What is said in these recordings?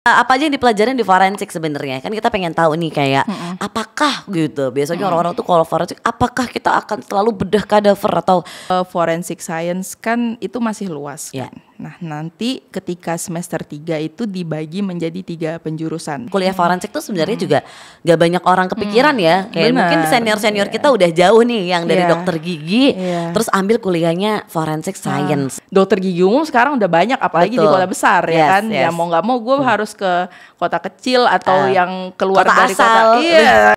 Apa aja yang dipelajarin di forensik sebenarnya? Kan kita pengen tahu nih kayak apakah gitu. Biasanya orang-orang tuh kalau forensik apakah kita akan selalu bedah kadaver atau Forensic science kan itu masih luas kan. Ya. Nah, nanti ketika semester 3 itu dibagi menjadi 3 penjurusan. kuliah forensik tuh sebenarnya juga gak banyak orang kepikiran ya. Kayak Benar. mungkin senior-senior kita udah jauh nih yang dari Iya. dokter gigi Iya. terus ambil kuliahnya forensic science. Dokter gigi umum sekarang udah banyak, apalagi di Betul. kota besar Yes, ya kan. yes. Ya mau nggak mau gue harus ke kota kecil atau yang keluar kota dari asal. kota. Iya.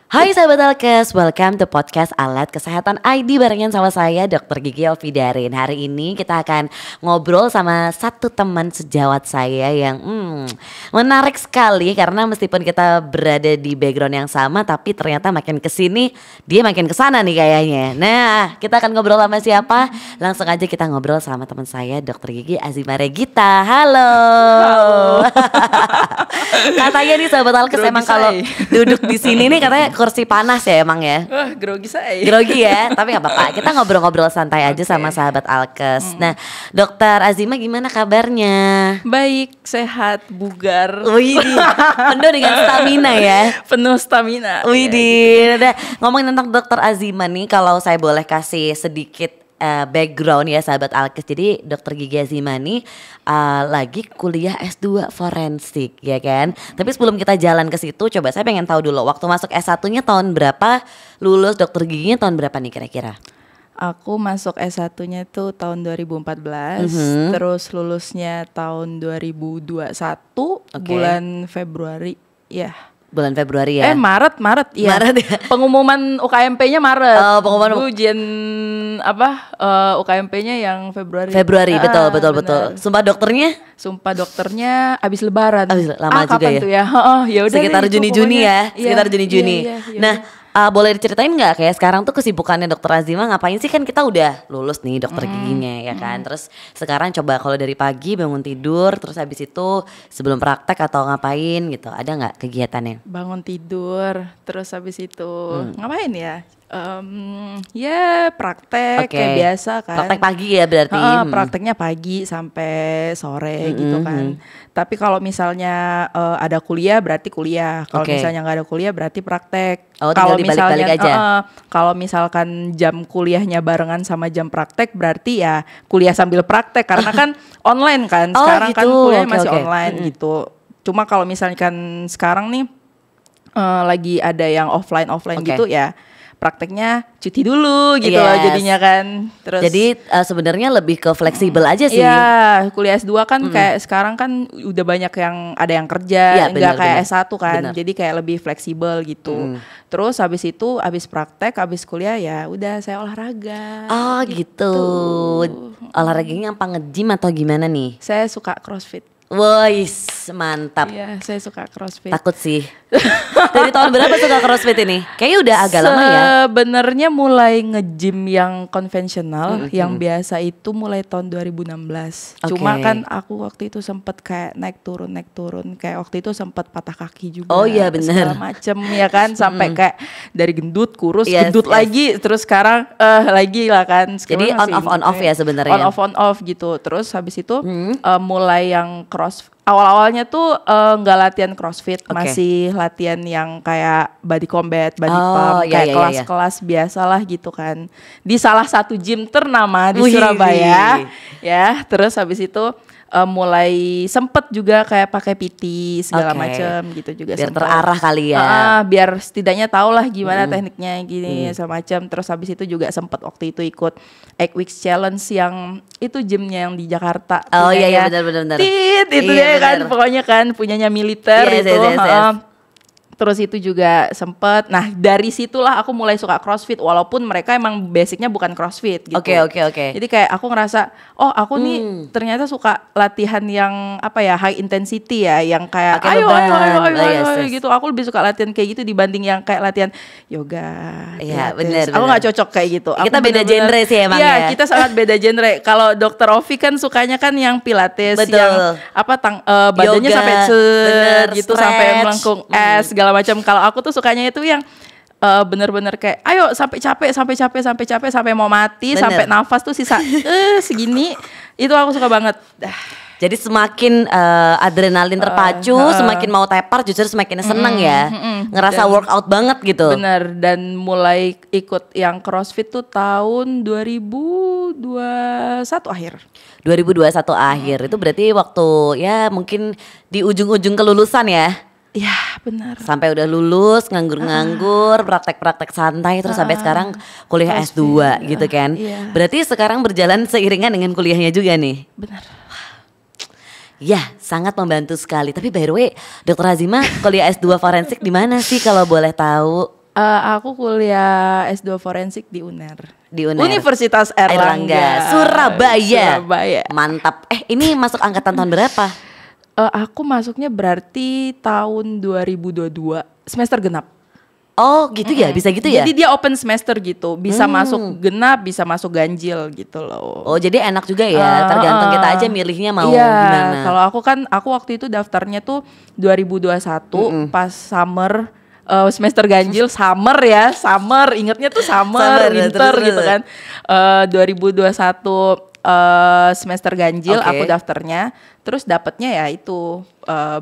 Hai sahabat Alkes, welcome to podcast Alat Kesehatan ID barengan sama saya Dr. Gigi Elvidarin. Hari ini kita akan ngobrol sama satu teman sejawat saya yang menarik sekali karena meskipun kita berada di background yang sama tapi ternyata makin kesini dia makin kesana nih kayaknya. Nah kita akan ngobrol sama siapa? Langsung aja kita ngobrol sama teman saya Dr. Gigi Azima Regita. Halo. Katanya nih sahabat Alkes Grogi emang kalau say. duduk di sini nih katanya kursi panas ya emang ya. Wah, grogi saya. Grogi ya, tapi gak apa-apa. Kita ngobrol-ngobrol santai aja sama sahabat Alkes. Nah, Dokter Azima gimana kabarnya? Baik, sehat, bugar, Wih, penuh dengan stamina ya. penuh stamina. Widih, udah ngomongin tentang Dokter Azima nih, kalau saya boleh kasih sedikit background ya sahabat Alkes. Jadi Dokter Gigi Azima nih lagi kuliah S2 forensik ya kan. Tapi sebelum kita jalan ke situ, coba saya pengen tahu dulu waktu masuk S1-nya tahun berapa, lulus dokter giginya tahun berapa nih kira-kira? Aku masuk S1-nya tuh tahun 2014, terus lulusnya tahun 2021 bulan Februari. Ya. Bulan Februari ya. Maret ya. Maret ya. Pengumuman UKMP-nya Maret. Oh, pengumuman ujian UKMP-nya yang Februari. Februari, betul. Benar. Sumpah dokternya Sumpah dokternya abis Lebaran. lama juga kapan ya. tuh ya? Ya udah sekitar deh, itu Juni-Juni pokoknya. ya, Iya, sekitar Juni-Juni. iya, Nah, boleh diceritain nggak kayak sekarang tuh kesibukannya Dokter Azima ngapain sih? Kan kita udah lulus nih dokter giginya ya kan. Terus sekarang coba kalau dari pagi bangun tidur, terus habis itu sebelum praktek atau ngapain gitu, ada nggak kegiatannya? bangun tidur, terus habis itu ngapain ya? Ya praktek Oke. kayak biasa kan. Praktek pagi ya berarti. Prakteknya pagi sampai sore gitu kan. Tapi kalau misalnya ada kuliah berarti kuliah. Kalau Oke. misalnya nggak ada kuliah berarti praktek. Oh, tinggal dibalik-balik aja. Kalau misalkan jam kuliahnya barengan sama jam praktek berarti ya kuliah sambil praktek karena kan online kan. Oh, Sekarang kan gitu. kuliah Oke, masih oke. online gitu. Cuma kalau misalkan sekarang nih lagi ada yang offline Oke. gitu ya. Prakteknya cuti dulu gitu loh Yes. jadinya kan. Terus Jadi sebenarnya lebih ke fleksibel aja sih. iya, kuliah S2 kan kayak sekarang kan udah banyak yang ada yang kerja, Iya, enggak kayak benar. S1 kan. Benar. Jadi kayak lebih fleksibel gitu. Terus habis itu habis praktek, habis kuliah ya udah saya olahraga. Oh gitu. Olahraganya apa nge-gym atau gimana nih? Saya suka CrossFit. Wois, mantap. Iya, saya suka CrossFit. Takut sih. Dari tahun berapa suka CrossFit ini? Kayaknya udah agak lama ya. Sebenarnya mulai nge-gym yang konvensional, yang biasa itu mulai tahun 2016. Oke. Cuma kan aku waktu itu sempet kayak naik turun. Kayak waktu itu sempet patah kaki juga. Oh iya, bener. Segala macem ya kan, sampai kayak dari gendut kurus, Yes, gendut yes. lagi, terus sekarang lagi lah kan. Jadi Sekarang on off ya sebenarnya. On off gitu. Terus habis itu mulai yang awal-awalnya tuh nggak latihan CrossFit, Oke. masih latihan yang kayak body combat, body Oh, pump, iya, kayak iya, kelas-kelas biasalah gitu kan. Di salah satu gym ternama di Wih. Surabaya, ya. Terus habis itu mulai sempet juga kayak pakai PT segala Oke. macam gitu juga. Biar sempet. terarah kali ya. Biar setidaknya tahu lah gimana tekniknya gini segala macam. Terus habis itu juga sempet waktu itu ikut 8 Weeks Challenge yang itu gymnya yang di Jakarta. Oh iya, iya, punyanya benar. Tit itu Iya, dia kan benar. pokoknya kan punyanya militer Yes, itu. yes, yes, yes. Terus itu juga sempet. Nah dari situlah aku mulai suka CrossFit walaupun mereka emang basicnya bukan CrossFit gitu. Oke. Jadi kayak aku ngerasa oh aku nih ternyata suka latihan yang apa ya high intensity ya, yang kayak Pakai ayo beban. Oh, yes, yes. gitu. Aku lebih suka latihan kayak gitu dibanding yang kayak latihan yoga. Iya, Pilates. benar, Aku benar. nggak cocok kayak gitu. Aku Kita beda bener-bener- genre sih emang Iya, ya. kita sangat beda genre. Kalau Dokter Ovi kan sukanya kan yang Pilates, Betul. yang apa badannya Yoga, sampai bener, gitu sampai stretch. melengkung es segala macam. Kalau aku tuh sukanya itu yang bener-bener kayak ayo sampai capek sampai mau mati. Bener. Sampai nafas tuh sisa segini. Itu aku suka banget. Jadi semakin adrenalin terpacu, semakin mau tepar justru semakin seneng ya. Ngerasa workout banget gitu. Bener, dan mulai ikut yang CrossFit tuh tahun 2021 akhir. 2021 akhir itu berarti waktu ya mungkin di ujung-ujung kelulusan ya. Ya benar. Sampai udah lulus, nganggur-nganggur, praktek-praktek santai terus sampai sekarang kuliah S2 gitu kan. Iya. Berarti sekarang berjalan seiringan dengan kuliahnya juga nih. Benar. Ya, sangat membantu sekali. Tapi by the way, Dr. Azima kuliah S2 forensik di mana sih kalau boleh tahu? Aku kuliah S2 forensik di UNER. Di UNER. Universitas Airlangga, Surabaya. Surabaya. Mantap. Ini masuk angkatan tahun berapa? Aku masuknya berarti tahun 2022 semester genap. Oh gitu ya, bisa gitu ya? Jadi dia open semester gitu, bisa masuk genap, bisa masuk ganjil gitu loh. Oh jadi enak juga ya, tergantung kita aja milihnya mau gimana. Kalau aku waktu itu daftarnya tuh 2021 pas summer. Semester ganjil summer, ingetnya tuh summer winter terus. gitu kan. 2021 semester ganjil aku daftarnya, terus dapatnya ya itu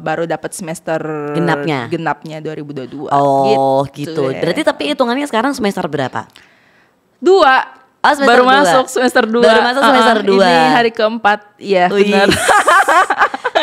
baru dapat semester genapnya 2022. Oh gitu. Ya. Berarti tapi hitungannya sekarang semester berapa? 2. Baru masuk semester 2. Baru masuk semester 2. Ini hari keempat, ya benar.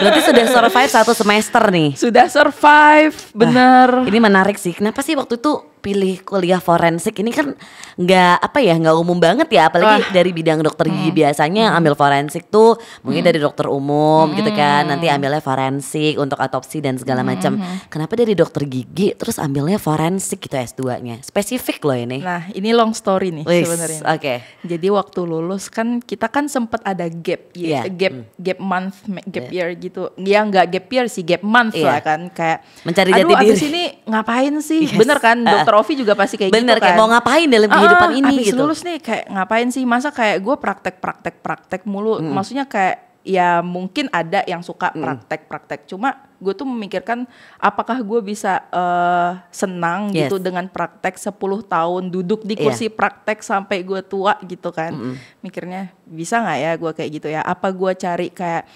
Berarti sudah survive 1 semester nih. Sudah survive, bener. Ini menarik sih. Kenapa sih waktu itu pilih kuliah forensik? Ini kan nggak umum banget ya. Apalagi dari bidang dokter gigi biasanya ambil forensik tuh mungkin dari dokter umum gitu kan. Nanti ambilnya forensik untuk autopsi dan segala macam. Kenapa dari dokter gigi terus ambilnya forensik gitu S2-nya? Spesifik loh ini. Nah ini long story nih sebenarnya. Oke. Jadi waktu lulus kan kita kan sempat ada gap year gitu. Ya nggak gap year sih, gap month lah kan. Kayak mencari jati diri. Abis ini ngapain sih? Bener kan? Dokter Ovi juga pasti kayak bener, gitu kan. Kayak mau ngapain dalam kehidupan ini abis gitu. Lulus nih kayak ngapain sih? Masa kayak gue praktek mulu. Maksudnya kayak ya mungkin ada yang suka praktek. Cuma gue tuh memikirkan apakah gue bisa senang gitu dengan praktek 10 tahun duduk di kursi praktek sampai gue tua gitu kan. Mikirnya bisa gak ya gue kayak gitu ya. Apa gue cari kayak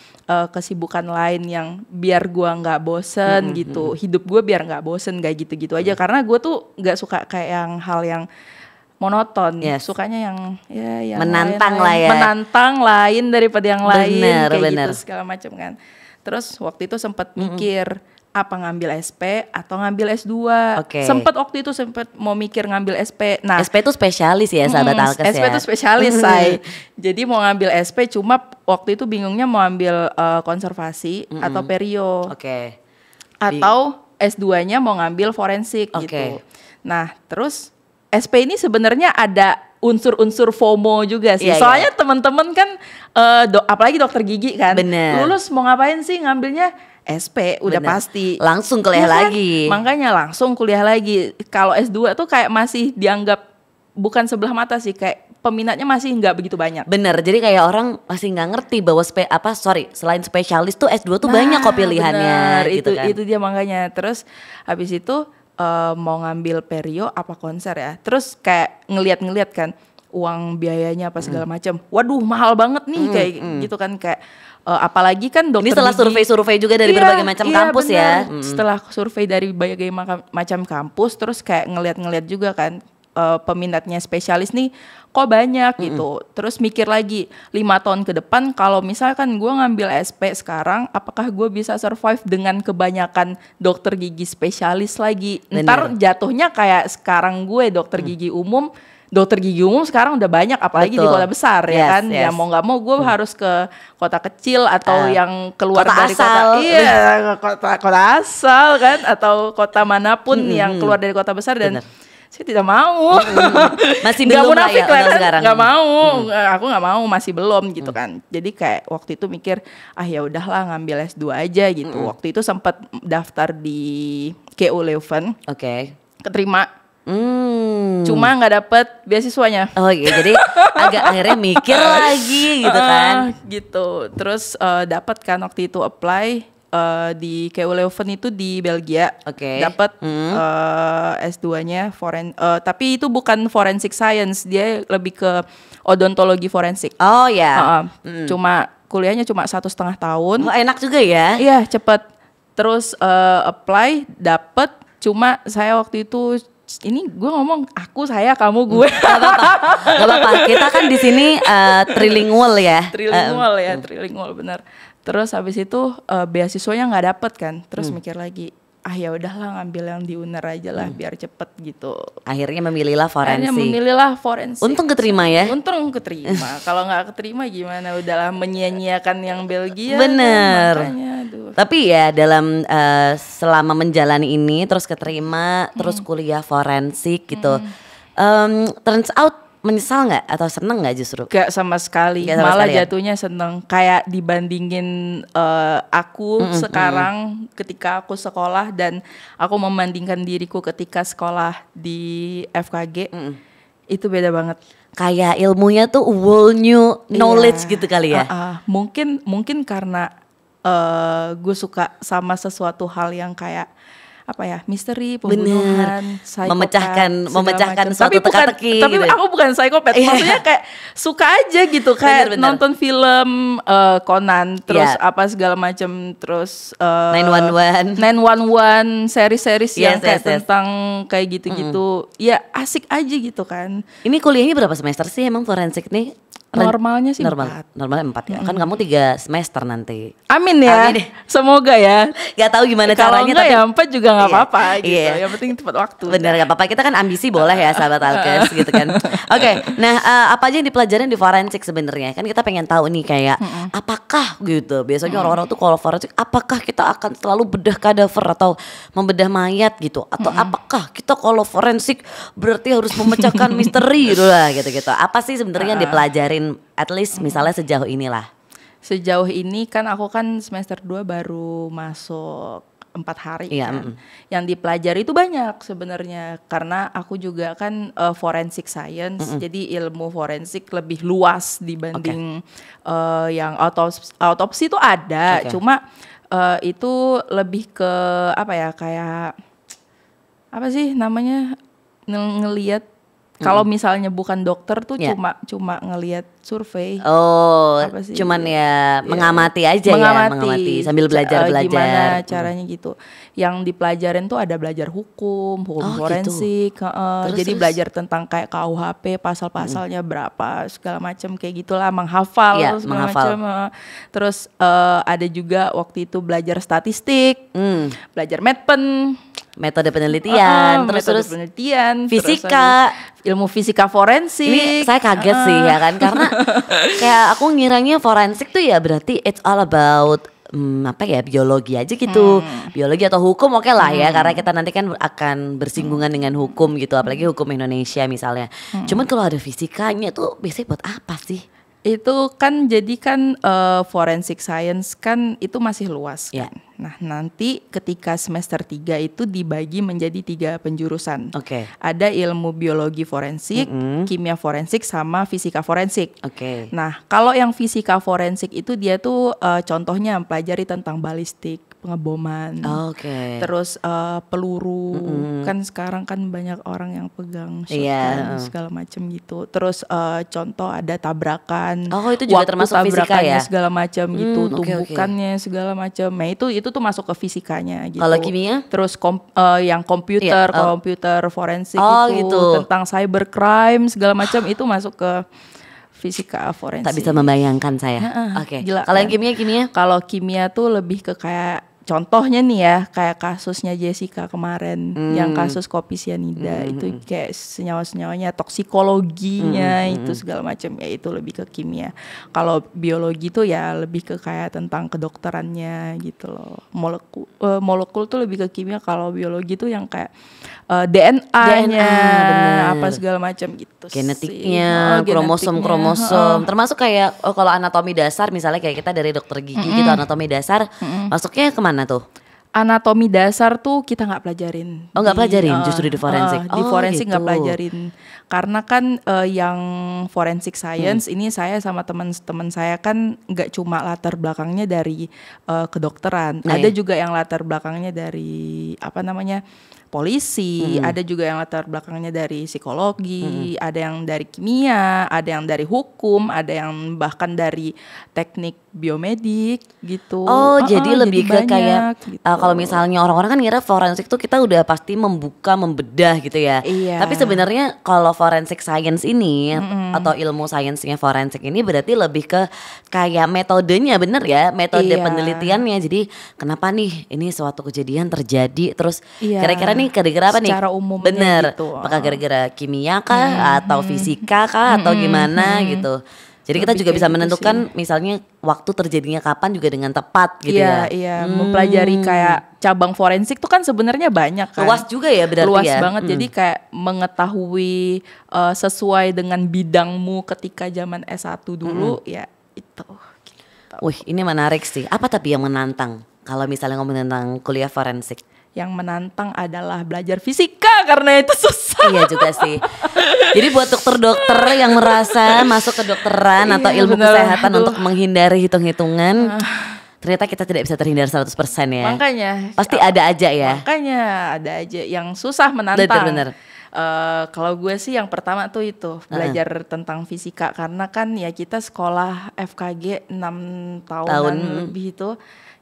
kesibukan lain yang biar gue gak bosen gitu. Hidup gue biar gak bosen kayak gitu-gitu aja. Karena gue tuh gak suka kayak hal yang monoton, sukanya yang yang menantang lain, menantang lain daripada yang lain kayak gitu segala macam kan. Terus waktu itu sempat mikir apa ngambil SP atau ngambil S2. Sempat waktu itu mau mikir ngambil SP. Nah, SP itu spesialis ya sahabat Alkes SP itu spesialis say. Jadi mau ngambil SP cuma waktu itu bingungnya mau ambil konservasi atau perio. Atau S2-nya mau ngambil forensik gitu. Nah, terus SP ini sebenarnya ada unsur-unsur FOMO juga sih. Soalnya teman-teman kan apalagi dokter gigi kan. Lulus mau ngapain sih ngambilnya SP udah pasti. Langsung kuliah lagi. Makanya langsung kuliah lagi. Kalau S2 tuh kayak masih dianggap bukan sebelah mata sih, kayak peminatnya masih nggak begitu banyak. Bener, jadi kayak orang masih nggak ngerti bahwa selain spesialis tuh S2 tuh banyak kok pilihannya. Bener, gitu kan. Itu dia makanya. Terus habis itu mau ngambil perio apa konser ya. Terus kayak ngeliat kan uang biayanya apa segala macam. Waduh mahal banget nih kayak gitu kan kayak apalagi kan dokter. Ini setelah survei juga dari berbagai macam kampus ya. Setelah survei dari berbagai macam kampus terus kayak ngeliat juga kan peminatnya spesialis nih kok banyak gitu. Terus mikir lagi 5 tahun ke depan kalau misalkan gue ngambil SP sekarang apakah gue bisa survive dengan kebanyakan dokter gigi spesialis lagi. Ntar jatuhnya kayak sekarang gue dokter gigi umum. Dokter gigi umum sekarang udah banyak apalagi di kota besar ya kan. Ya mau nggak mau gue harus ke kota kecil atau yang keluar kota dari asal. kota asal kan atau kota manapun yang keluar dari kota besar dan saya tidak mau. Masih belum lah ya kan? Sekarang. Gak mau. Aku gak mau, masih belum gitu kan. Jadi kayak waktu itu mikir, ya udahlah ngambil S2 aja gitu. Waktu itu sempat daftar di KU Leuven. Keterima. Cuma nggak dapet beasiswanya. Oh iya, jadi agak akhirnya mikir lagi gitu kan. Gitu. Terus dapat kan waktu itu apply di KU Leuven itu di Belgia. Oke. Dapat S2-nya tapi itu bukan forensic science, dia lebih ke odontologi forensik. Oh ya. Cuma kuliahnya cuma 1,5 tahun. Oh, enak juga ya. Iya, cepet. Terus apply, dapet. Cuma saya waktu itu, ini gue ngomong aku, saya, kamu, gue. Gak apa-apa. Kita kan di sini trilingual ya. Trilingual benar. Terus habis itu beasiswanya nggak dapet kan. Terus mikir lagi, ya udahlah ngambil yang di UNER aja lah biar cepet gitu. Akhirnya memilihlah forensik. Untung keterima ya. Untung keterima. Kalau nggak keterima gimana? Udahlah menyia-nyiakan yang Belgia. Bener. Kan, makanya, aduh. Tapi ya dalam selama menjalani ini terus keterima, terus kuliah forensik gitu. Turns out menyesal nggak atau seneng nggak justru? Gak sama sekali. Malah jatuhnya seneng. Kayak dibandingin aku sekarang ketika aku sekolah dan aku membandingkan diriku ketika sekolah di FKG, itu beda banget. Kayak ilmunya tuh whole new knowledge gitu kali ya. Mungkin karena gue suka sama sesuatu hal yang kayak apa ya, misteri, pembunuhan, memecahkan suatu teka-teki. Tapi gitu. Aku bukan psikopat, maksudnya kayak suka aja gitu, kayak bener. Nonton film Conan, terus apa segala macam, terus 911, series yang kayak tentang kayak gitu-gitu, ya asik aja gitu kan. Ini kuliahnya berapa semester sih emang forensik nih? Normalnya sih normalnya 4 ya. Kan kamu 3 semester nanti. Amin ya. Amin. Semoga ya. Gak tahu gimana caranya, tapi ya 4 juga gak apa-apa gitu. Yang penting tepat waktu. Bener, gak apa-apa. Kita kan ambisi boleh ya sahabat Alkes gitu kan. Oke, nah apa aja yang dipelajarin di forensik sebenarnya? Kan kita pengen tahu nih kayak apakah gitu. Biasanya orang-orang tuh kalau forensik, apakah kita akan selalu bedah kadaver atau membedah mayat gitu? Atau apakah kita kalau forensik berarti harus memecahkan misteri gitu lah gitu-gitu. Apa sih sebenarnya yang dipelajarin? At least misalnya sejauh inilah. Sejauh ini kan aku kan semester 2 baru masuk 4 hari kan. Yang dipelajari itu banyak sebenarnya. Karena aku juga kan forensic science. Jadi ilmu forensik lebih luas dibanding yang autopsi itu ada. Cuma itu lebih ke apa ya, kayak apa sih namanya, ngelihat. Kalau misalnya bukan dokter tuh cuma ngelihat survei. Oh, cuman ya mengamati aja mengamati sambil belajar. Gimana caranya gitu. Yang dipelajarin tuh ada belajar hukum forensik. Gitu. Jadi belajar tentang kayak KUHP, pasal-pasalnya berapa, segala macam kayak gitulah, menghafal segala macam. Terus ada juga waktu itu belajar statistik, belajar metode penelitian, terus penelitian, fisika, ilmu fisika forensik. Ini saya kaget sih ya kan, karena kayak aku ngiranya forensik tuh ya berarti it's all about biologi aja gitu, biologi atau hukum oke lah ya, karena kita nanti kan akan bersinggungan dengan hukum gitu, apalagi hukum Indonesia misalnya. Cuman kalau ada fisikanya tuh biasanya buat apa sih? Itu kan jadi kan forensic science kan itu masih luas kan. Nah nanti ketika semester 3 itu dibagi menjadi 3 penjurusan. Ada ilmu biologi forensik, kimia forensik, sama fisika forensik. Nah kalau yang fisika forensik itu dia tuh contohnya mempelajari tentang balistik, pengeboman, terus peluru, kan sekarang kan banyak orang yang pegang shotgun segala macam gitu. Terus contoh ada tabrakan, itu juga termasuk fisika ya, segala macam gitu, tumbukannya segala macam. Nah itu tuh masuk ke fisikanya gitu. Kalau kimia? Terus yang komputer forensik gitu, tentang cybercrime segala macam itu masuk ke fisika forensik. Tak bisa membayangkan saya. Kalau yang kimia? Kalau kimia tuh lebih ke kayak contohnya nih ya, kayak kasusnya Jessica kemarin, yang kasus kopi sianida, itu kayak senyawa-senyawanya, toksikologinya, itu segala macam, ya itu lebih ke kimia. Kalau biologi tuh ya lebih ke kayak tentang kedokterannya gitu loh. Molekul tuh lebih ke kimia, kalau biologi tuh yang kayak DNA-nya, apa segala macam gitu. Genetiknya, kromosom, termasuk kayak kalau anatomi dasar misalnya kayak kita dari dokter gigi gitu, anatomi dasar masuknya kemana tuh? Anatomi dasar tuh kita nggak pelajarin. Nggak pelajarin justru di forensik. Di forensik nggak pelajarin. Karena kan yang forensic science ini saya sama teman-teman saya kan nggak cuma latar belakangnya dari kedokteran, ada juga yang latar belakangnya dari apa namanya polisi, ada juga yang latar belakangnya dari psikologi, ada yang dari kimia, ada yang dari hukum, ada yang bahkan dari teknik biomedik gitu. Oh, jadi lebih ke banyak, kayak gitu. kalau misalnya orang-orang kan ngira forensik tuh kita udah pasti membuka, membedah gitu ya. Iya. Tapi sebenarnya kalau forensic science ini atau ilmu sainsnya forensik ini berarti lebih ke kayak metodenya, bener ya? Metode Iya. penelitiannya. Jadi kenapa nih ini suatu kejadian terjadi terus Iya. kira-kira nih gara-gara apa nih? Secara umumnya Bener. gitu. Apakah gara-gara kimia kah atau fisika kah atau gimana gitu. Jadi kita Lebih juga kayak bisa gitu menentukan misalnya waktu terjadinya kapan juga dengan tepat gitu ya. Iya, mempelajari kayak cabang forensik tuh kan sebenarnya banyak kan. Luas juga ya berarti Luas ya. banget. Jadi kayak mengetahui sesuai dengan bidangmu ketika zaman S1 dulu ya itu. Gitu. Wih, ini menarik sih. Apa tapi yang menantang kalau misalnya ngomong tentang kuliah forensik? Yang menantang adalah belajar fisika karena itu susah. Iya juga sih. Jadi buat dokter-dokter yang merasa masuk ke dokteran atau Iya, ilmu bener. kesehatan Aduh. untuk menghindari hitung-hitungan, ternyata kita tidak bisa terhindar 100% ya. Makanya Pasti ada aja ya. Makanya ada aja yang susah menantang. Bener. Kalau gue sih yang pertama tuh itu belajar tentang fisika karena kan ya kita sekolah FKG 6 tahunan lebih itu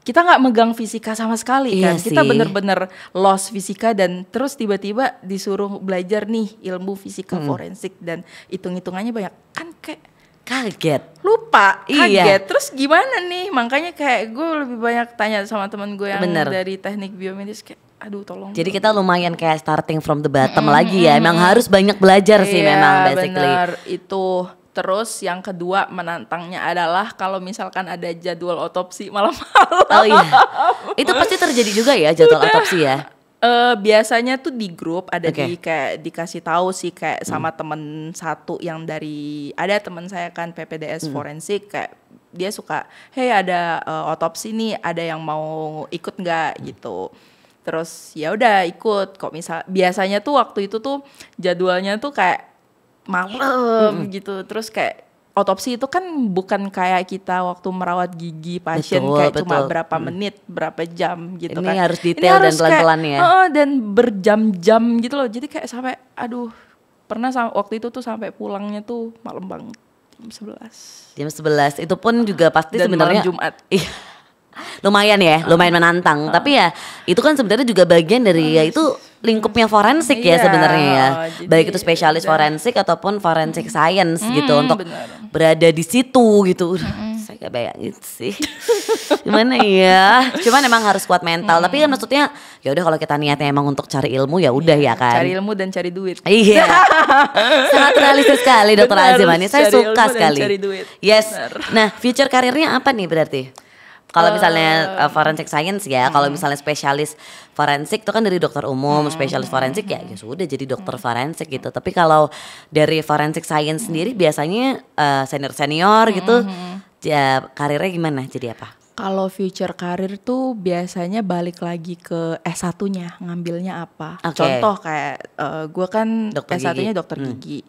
kita nggak megang fisika sama sekali Iya kan. Kita sih. bener-bener lost fisika dan terus tiba-tiba disuruh belajar nih ilmu fisika forensik dan hitung-hitungannya banyak kan kayak Kaget. lupa, kaget. Iya. Terus gimana nih? Makanya kayak gue lebih banyak tanya sama teman gue yang Bener. dari teknik biomedis kayak aduh tolong. Jadi kita lumayan kayak starting from the bottom lagi ya. Emang harus banyak belajar sih Iya, memang basically. bener, itu. Terus yang kedua menantangnya adalah kalau misalkan ada jadwal otopsi malam-malam. Oh iya. Itu pasti terjadi juga ya jadwal otopsi ya. Biasanya tuh di grup ada Oke. di kayak dikasih tahu sih kayak sama temen satu yang dari ada teman saya kan PPDS forensik kayak dia suka hey ada otopsi nih ada yang mau ikut nggak gitu. Terus ya udah ikut kok biasanya tuh waktu itu tuh jadwalnya tuh kayak malam gitu. Terus kayak otopsi itu kan bukan kayak kita waktu merawat gigi pasien Betul, kayak cuma betul. berapa menit, berapa jam gitu Ini kan. harus detail dan pelan-pelan ya. Dan berjam-jam gitu loh. Jadi kayak sampai aduh, pernah waktu itu tuh sampai pulangnya tuh malam banget jam 11. Jam 11 itu pun juga pasti Dan sebenarnya malam Jumat. Iya. Lumayan ya, lumayan menantang. Tapi ya itu kan sebenarnya juga bagian dari ya itu lingkupnya forensik ya Iya, sebenarnya ya. jadi Baik itu spesialis udah. forensik ataupun forensik science gitu untuk benar. berada di situ gitu. Saya gak bayangin sih. Gimana ya? Cuman emang harus kuat mental. Tapi kan maksudnya ya udah kalau kita niatnya emang untuk cari ilmu ya udah ya kan. Cari ilmu dan cari duit. Iya, sangat realistis sekali Dokter Benar, Azimani. Saya cari suka ilmu dan sekali. cari duit. Yes. Benar. Nah, future karirnya apa nih berarti? Kalau misalnya forensic science ya, kalau misalnya spesialis forensik itu kan dari dokter umum, spesialis forensik ya sudah jadi dokter forensik gitu. Tapi kalau dari forensic science sendiri biasanya senior gitu, ya karirnya gimana? Jadi apa? Kalau future karir tuh biasanya balik lagi ke S1-nya, ngambilnya apa. Oke. Contoh kayak gue kan Dokter S1-nya gigi. dokter gigi.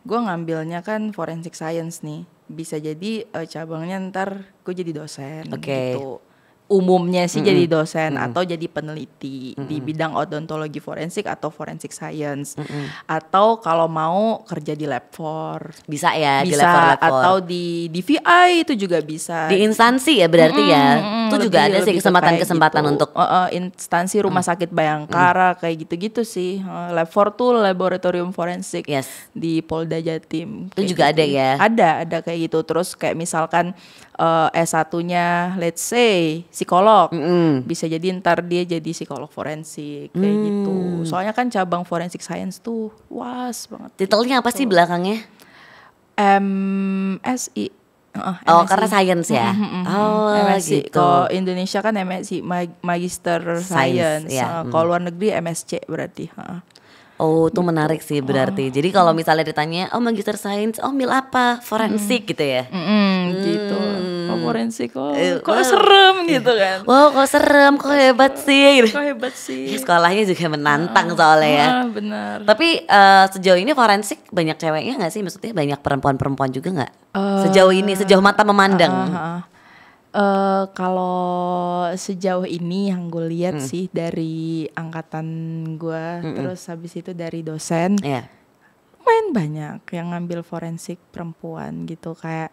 Gue ngambilnya kan forensic science nih. Bisa jadi cabangnya ntar gue jadi dosen Oke. gitu. Umumnya sih jadi dosen atau jadi peneliti di bidang odontologi forensik atau forensic science. Atau kalau mau kerja di lab 4. Bisa ya di Bisa level atau di DVI itu juga bisa. di instansi ya berarti ya. Itu juga ada sih Lebih ke kesempatan-kesempatan kayak gitu. untuk Instansi rumah sakit Bayangkara kayak gitu-gitu sih. Lab 4 tuh laboratorium forensik Yes. di Polda Jatim. Itu kayak juga ada ya? Ada kayak gitu. Terus kayak misalkan S1-nya let's say psikolog. Bisa jadi ntar dia jadi psikolog forensik kayak gitu. Soalnya kan cabang forensic science tuh luas banget. titelnya apa sih belakangnya? MSI. Oh, MSI. karena science ya. Oh, MSc. gitu. Kalau Indonesia kan MSc Magister Science. ya. Kalau luar negeri MSc berarti. Oh, itu menarik sih berarti. Jadi kalau misalnya ditanya, oh magister sains, oh mil apa? Forensik gitu ya. Gitu. forensik, kok serem gitu kan. Wow, kok serem, kok hebat sih gitu. Kok hebat sih. Ya, sekolahnya juga menantang soalnya ya. Benar. Tapi sejauh ini forensik banyak ceweknya gak sih? Maksudnya banyak perempuan-perempuan juga gak? Sejauh ini, sejauh mata memandang. Kalau sejauh ini yang gue lihat sih dari angkatan gue, terus habis itu dari dosen, lumayan banyak yang ngambil forensik perempuan gitu, kayak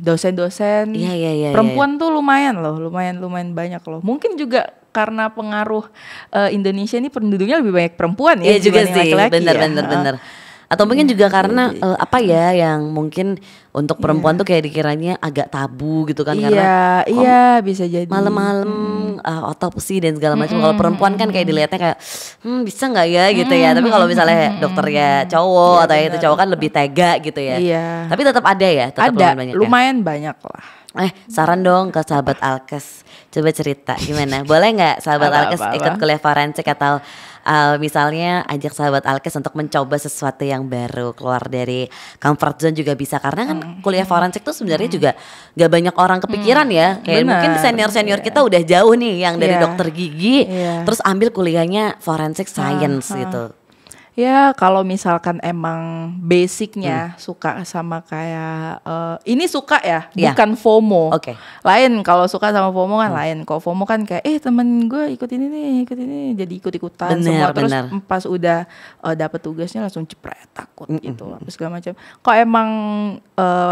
dosen-dosen perempuan tuh lumayan banyak loh. Mungkin juga karena pengaruh Indonesia ini penduduknya lebih banyak perempuan ya. Iya juga sih, laki-laki bener. Atau mungkin juga karena apa ya yang mungkin untuk perempuan tuh kayak dikiranya agak tabu gitu kan, karena bisa jadi malam-malam otopsi dan segala macam. Kalau perempuan kan kayak dilihatnya kayak bisa nggak ya gitu ya. Tapi kalau misalnya dokternya cowok atau itu cowok kan lebih tega gitu ya. Tapi tetap ada ya, tetap lumayan banyak lah. Saran dong ke sahabat Alkes, coba cerita gimana? Boleh nggak sahabat Alkes ikut kuliah forensik atau misalnya ajak sahabat Alkes untuk mencoba sesuatu yang baru, keluar dari comfort zone juga bisa, karena kan kuliah forensik tuh sebenarnya juga gak banyak orang kepikiran ya. Kayak mungkin senior kita udah jauh nih yang dari dokter gigi terus ambil kuliahnya forensik science gitu. Ya kalau misalkan emang basicnya suka sama kayak ini suka ya, bukan FOMO. Lain kalau suka sama FOMO kan lain. Kalau FOMO kan kayak temen gue ikut ini jadi ikut-ikutan semua. Terus pas udah dapet tugasnya langsung cepret, takut gitu apa segala macam. Kalau emang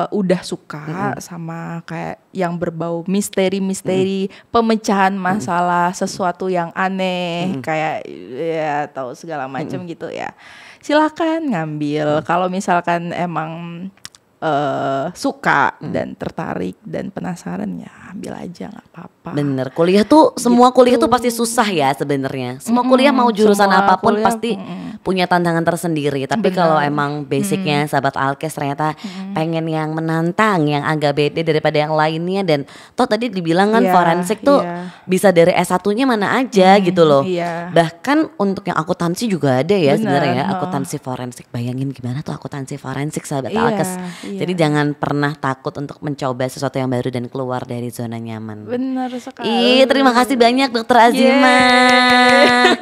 udah suka sama kayak yang berbau misteri pemecahan masalah, sesuatu yang aneh kayak ya atau segala macam gitu ya, silakan ngambil. Kalau misalkan emang suka dan tertarik dan penasaran ya ambil aja, nggak apa-apa. Bener, kuliah tuh semua kuliah tuh pasti susah ya sebenarnya. Semua kuliah mau jurusan apapun pasti punya tantangan tersendiri. Tapi kalau emang basicnya sahabat Alkes ternyata pengen yang menantang, yang agak beda daripada yang lainnya, dan toh tadi dibilang kan forensik tuh bisa dari S1-nya mana aja gitu loh. Bahkan untuk yang akuntansi juga ada ya sebenarnya, akuntansi forensik. Bayangin gimana tuh akuntansi forensik sahabat Alkes. Jadi jangan pernah takut untuk mencoba sesuatu yang baru dan keluar dari zona nyaman. Benar sekali. Terima kasih banyak Dokter Azimah.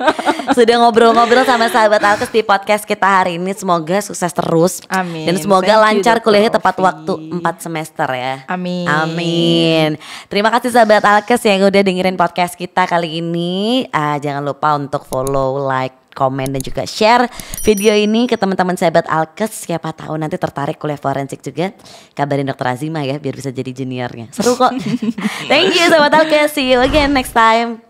Sudah ngobrol-ngobrol sama sahabat Alkes di podcast kita hari ini. Semoga sukses terus. Amin. Dan semoga lancar kuliahnya tepat waktu 4 semester ya. Amin. Terima kasih sahabat Alkes yang udah dengerin podcast kita kali ini. Jangan lupa untuk follow, like, komen dan juga share video ini ke teman-teman sahabat Alkes. Siapa tahu nanti tertarik kuliah forensik juga. Kabarin Dokter Azimah ya biar bisa jadi juniornya. Seru kok. Thank you sahabat Alkes. See you again next time.